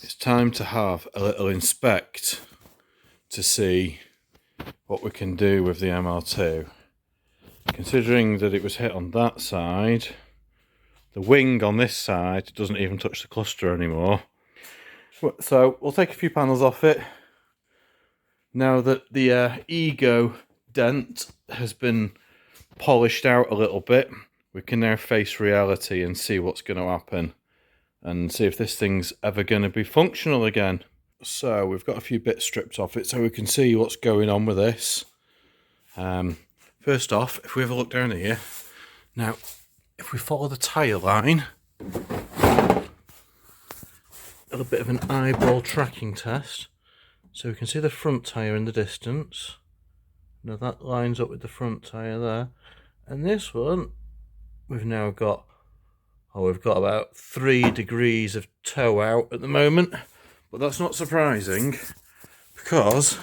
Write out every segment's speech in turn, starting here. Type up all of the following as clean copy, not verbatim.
it's time to have a little inspect to see what we can do with the MR2. Considering that it was hit on that side, the wing on this side doesn't even touch the cluster anymore. So we'll take a few panels off it. Now that the ego dent has been polished out a little bit, we can now face reality and see what's going to happen and see if this thing's ever going to be functional again. So we've got a few bits stripped off it so we can see what's going on with this. First off, if we have a look down here, now if we follow the tyre line, a little bit of an eyeball tracking test, so we can see the front tyre in the distance. Now that lines up with the front tyre there, and this one we've now got, we've got about 3 degrees of toe out at the moment, but that's not surprising because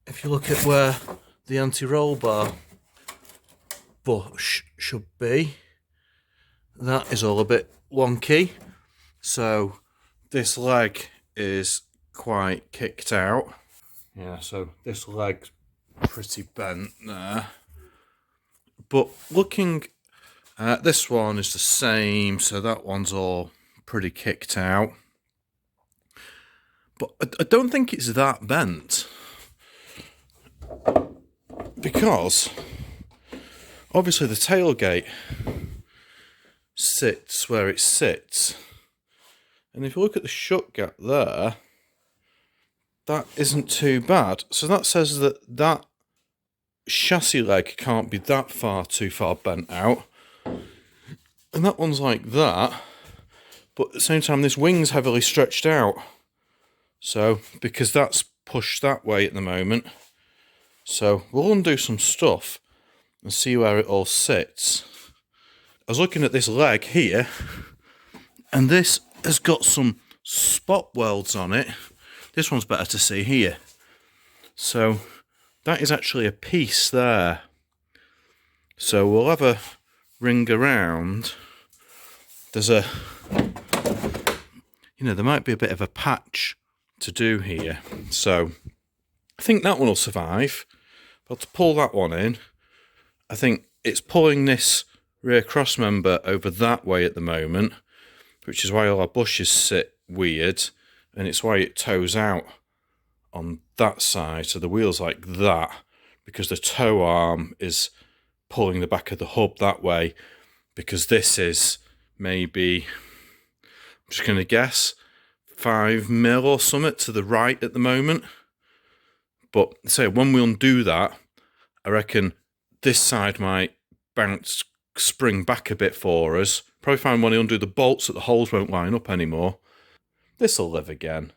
if you look at where the anti-roll bar bush should be, that is all a bit wonky, so this leg is quite kicked out. Yeah, so this leg's pretty bent there, but looking at this one is the same, so that one's all pretty kicked out, but I don't think it's that bent, because obviously the tailgate sits where it sits, and if you look at the shut gap there, that isn't too bad. So that says that that chassis leg can't be that too far bent out, and that one's like that, but at the same time this wing's heavily stretched out, so because that's pushed that way at the moment. So we'll undo some stuff and see where it all sits. I was looking at this leg here, and this has got some spot welds on it. This one's better to see here. So that is actually a piece there. So we'll have a ring around. There's a, there might be a bit of a patch to do here. So I think that one will survive. But to pull that one in, I think it's pulling this rear cross member over that way at the moment, which is why all our bushes sit weird, and it's why it toes out on that side, so the wheel's like that, because the toe arm is pulling the back of the hub that way, because this is maybe, I'm just going to guess, 5mm or something to the right at the moment. But say when we undo that, I reckon this side might spring back a bit for us. Probably find when I undo the bolts that the holes won't line up anymore. This'll live again.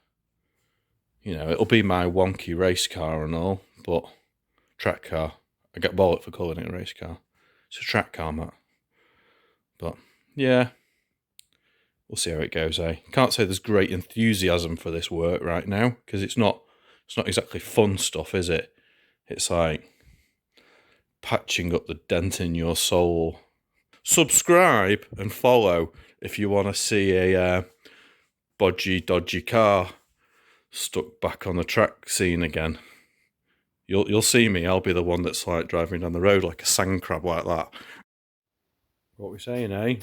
It'll be my wonky race car and all, but track car. I get bollocked for calling it a race car. It's a track car, Matt. But yeah, we'll see how it goes, eh? Can't say there's great enthusiasm for this work right now, because it's not exactly fun stuff, is it? It's like patching up the dent in your soul. Subscribe and follow if you want to see a dodgy car stuck back on the track scene again. You'll see me. I'll be the one that's like driving down the road like a sand crab like that. What we saying, eh?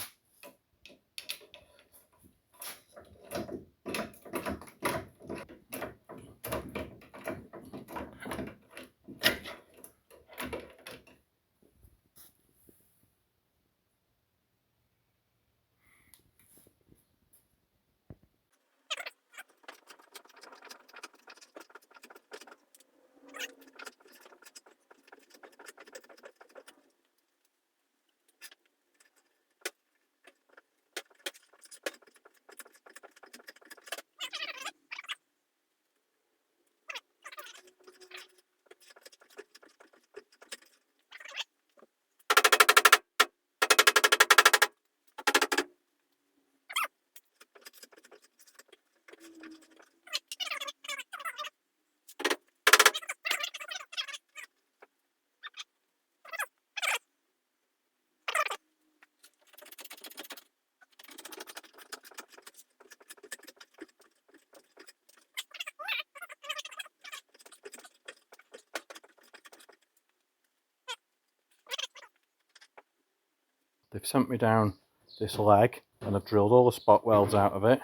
they've sent me down this leg and I've drilled all the spot welds out of it,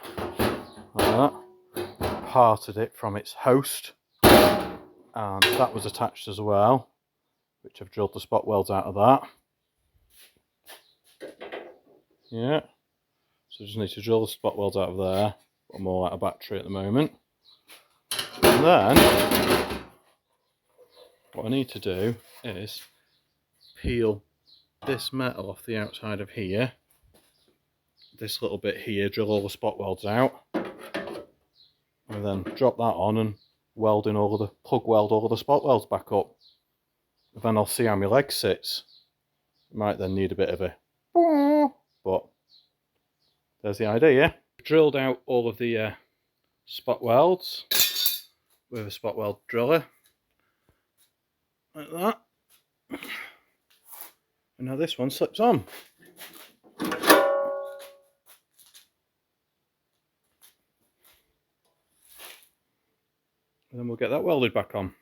like that, parted it from its host, and that was attached as well, which I've drilled the spot welds out of that. Yeah, so I just need to drill the spot welds out of there. I'm all out of battery at the moment. And then what I need to do is peel this metal off the outside of here, this little bit here, drill all the spot welds out, and then drop that on and weld in all of the plug weld all of the spot welds back up. And then I'll see how my leg sits. Might then need a bit of a, but there's the idea. Drilled out all of the spot welds with a spot weld driller, like that. And now this one slips on. And then we'll get that welded back on.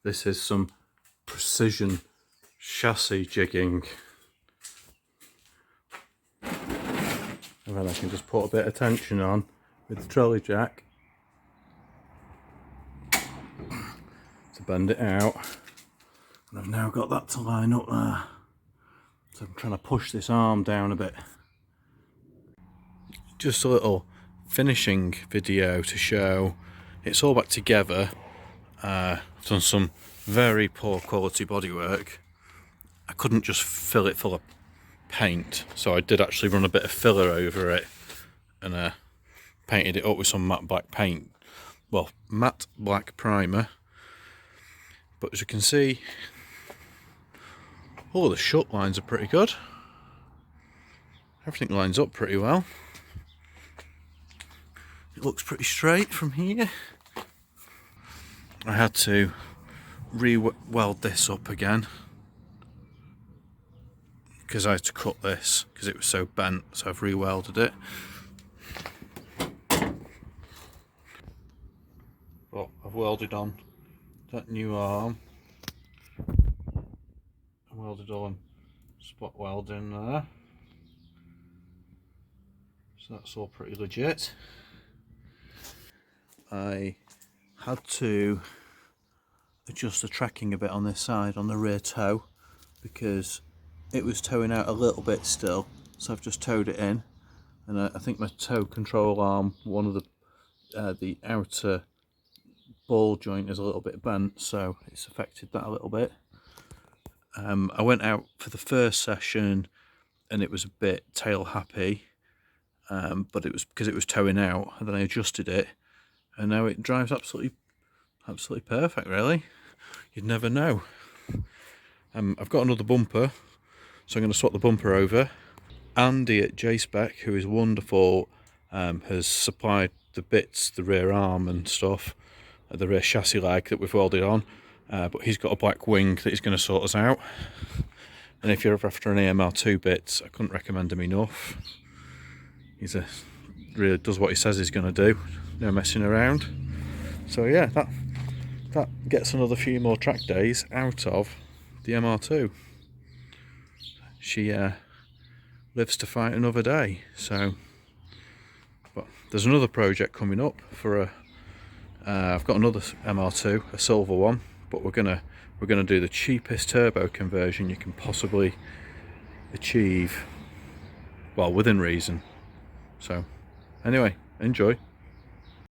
This is some precision chassis jigging. And then I can just put a bit of tension on with the trolley jack to bend it out. And I've now got that to line up there. So I'm trying to push this arm down a bit. Just a little finishing video to show it's all back together. I've done some very poor quality bodywork. I couldn't just fill it full of paint, so I did actually run a bit of filler over it and painted it up with some matte black paint. Well, matte black primer. But as you can see, all the shut lines are pretty good. Everything lines up pretty well. It looks pretty straight from here. I had to re-weld this up again because I had to cut this because it was so bent, so I've re-welded it. But I've welded on that new arm. I welded on spot welding there. So that's all pretty legit. I had to adjust the tracking a bit on this side on the rear toe because it was towing out a little bit still, so I've just towed it in, and I think my toe control arm, one of the outer ball joint is a little bit bent, so it's affected that a little bit. I went out for the first session and it was a bit tail happy, but it was because it was towing out, and then I adjusted it and now it drives absolutely perfect, really. You'd never know. I've got another bumper, so I'm going to swap the bumper over. Andy at J-Spec, who is wonderful, has supplied the bits, the rear arm and stuff, the rear chassis leg that we've welded on, but he's got a black wing that he's going to sort us out. And if you're ever after any MR2 bits, I couldn't recommend him enough. He's really does what he says he's going to do, no messing around. So yeah, that gets another few more track days out of the MR2. She lives to fight another day. So, but there's another project coming up for I've got another MR2, a silver one, but we're gonna do the cheapest turbo conversion you can possibly achieve, well, within reason. So anyway, enjoy.